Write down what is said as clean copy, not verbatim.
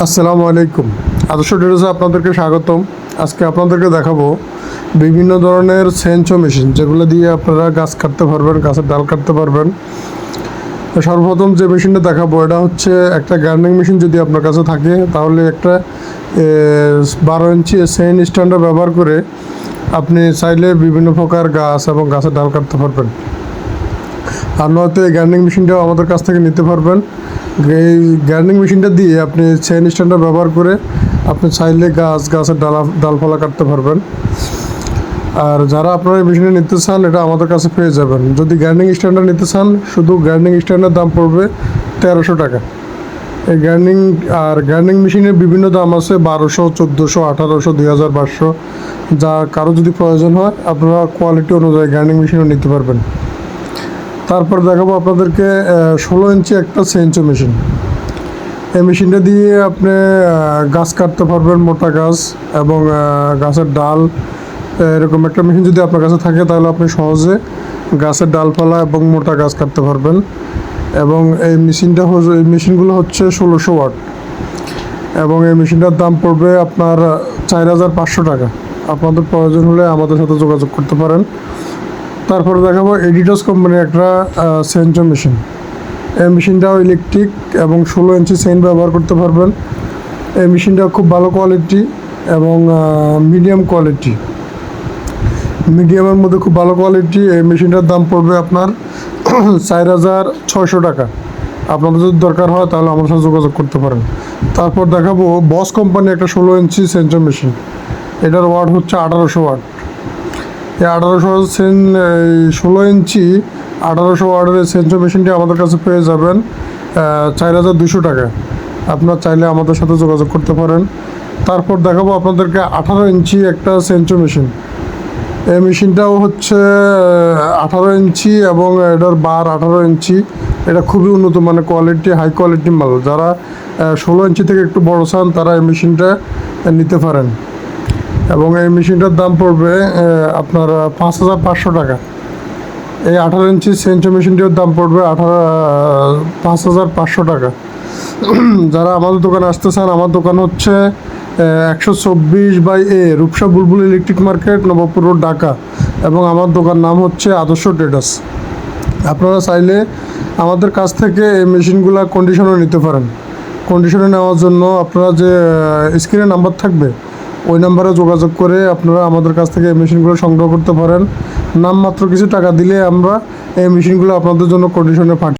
আসসালামু আলাইকুম। আদর্শ টেরেসে আপনাদেরকে স্বাগতম। আজকে আপনাদেরকে দেখাবো বিভিন্ন ধরনের সেঞ্চো মেশিন, যেগুলো দিয়ে আপনারা গাছ কাটতে পারবেন, গাছের ডাল কাটতে পারবেন। সর্বপ্রথম যে মেশিনটা দেখাবো এটা হচ্ছে একটা গার্ডেনিং মেশিন। যদি আপনার কাছে থাকে তাহলে একটা 12 ইঞ্চি সেন স্ট্যান্ডার ব্যবহার করে আপনি চাইলে বিভিন্ন প্রকার গাছ এবং গাছের ডাল কাটতে পারবেন। আর নয়তো এই গার্ডেনিং মেশিনটাও আমাদের কাছ থেকে নিতে পারবেন। এই গার্ডেনিং মেশিনটা দিয়ে আপনি চেইন স্ট্যান্ডার ব্যবহার করে আপনি চাইলে গাছের ডালপালা কাটতে পারবেন। আর যারা আপনারা এই মেশিনটা নিতে চান, এটা আমাদের কাছে পেয়ে যাবেন। যদি গার্ডেনিং স্ট্যান্ডার নিতে চান, শুধু গার্ডেনিং স্ট্যান্ডার দাম পড়বে 1300 টাকা। এই গার্ডেনিং মেশিনের বিভিন্ন দাম আছে, 1200, 1400, 1800, 2500। যা কারো যদি প্রয়োজন হয় আপনারা কোয়ালিটি অনুযায়ী গার্ডেনিং মেশিনও নিতে পারবেন। তারপর দেখাবো আপনাদেরকে 16 ইঞ্চি একটা সেঞ্চো মেশিন। এই মেশিনটা দিয়ে আপনি গাছ কাটতে পারবেন, মোটা গাছ এবং গাছের ডাল। এরকম একটা মেশিন যদি আপনার কাছে থাকে তাহলে আপনি সহজে গাছের ডালপালা এবং মোটা গাছ কাটতে পারবেন। এবং এই মেশিনগুলো হচ্ছে 1600 ওয়াট এবং এই মেশিনটার দাম পড়বে আপনার 4500 টাকা। আপনাদের প্রয়োজন হলে আমাদের সাথে যোগাযোগ করতে পারেন। তারপরে দেখাবো এডিডাস কোম্পানির একটা সেঞ্চো মেশিন। এই মেশিনটাও ইলেকট্রিক এবং 16 ইঞ্চি সেন ব্যবহার করতে পারবেন। এই মেশিনটা খুব ভালো কোয়ালিটি এবং মিডিয়ামের মধ্যে খুব ভালো কোয়ালিটি। এই মেশিনটার দাম পড়বে আপনার 4600 টাকা। আপনাদের যদি দরকার হয় তাহলে আমার সাথে যোগাযোগ করতে পারেন। তারপর দেখাবো বস কোম্পানি একটা 16 ইঞ্চি সেঞ্চো মেশিন। এটার ওয়াট হচ্ছে 1800 ওয়াট। এই 16 ইঞ্চি 1800 ওয়াটের সেঞ্চো মেশিনটি আমাদের কাছে পেয়ে যাবেন 4200 টাকা। আপনার চাইলে আমাদের সাথে যোগাযোগ করতে পারেন। তারপর দেখাবো আপনাদেরকে 18 ইঞ্চি একটা সেঞ্চো মেশিন। এই মেশিনটাও হচ্ছে 18 ইঞ্চি এবং এটার বার 18 ইঞ্চি। এটা খুবই উন্নত মানের কোয়ালিটি, হাই কোয়ালিটি মাল। যারা 16 ইঞ্চি থেকে একটু বড় চান তারা এই মেশিনটা নিতে পারেন। এবং এই মেশিনটার দাম পড়বে আপনার 5500 টাকা। এই 18 ইঞ্চি সেঞ্চো মেশিনটির দাম পড়বে 5500 টাকা। যারা আমাদের দোকানে আসতে চান, আমার দোকান হচ্ছে 124/A Rupsa Bulbul electric market, Nawabpur road, Dhaka. এবং আমার দোকান নাম হচ্ছে আদর্শ ট্রেডার্স। আপনারা চাইলে আমাদের কাছ থেকে এই মেশিনগুলো কন্ডিশনে নিতে পারেন। কন্ডিশনে নেওয়ার জন্য আপনারা যে স্ক্রিনে নাম্বার থাকবে ওই নাম্বারে যোগাযোগ করে আপনারা আমাদের কাছ থেকে এই মেশিনগুলো সংগ্রহ করতে পারেন। নামমাত্র কিছু টাকা দিলে আমরা এই মেশিনগুলো আপনাদের জন্য কন্ডিশনে পাঠাই।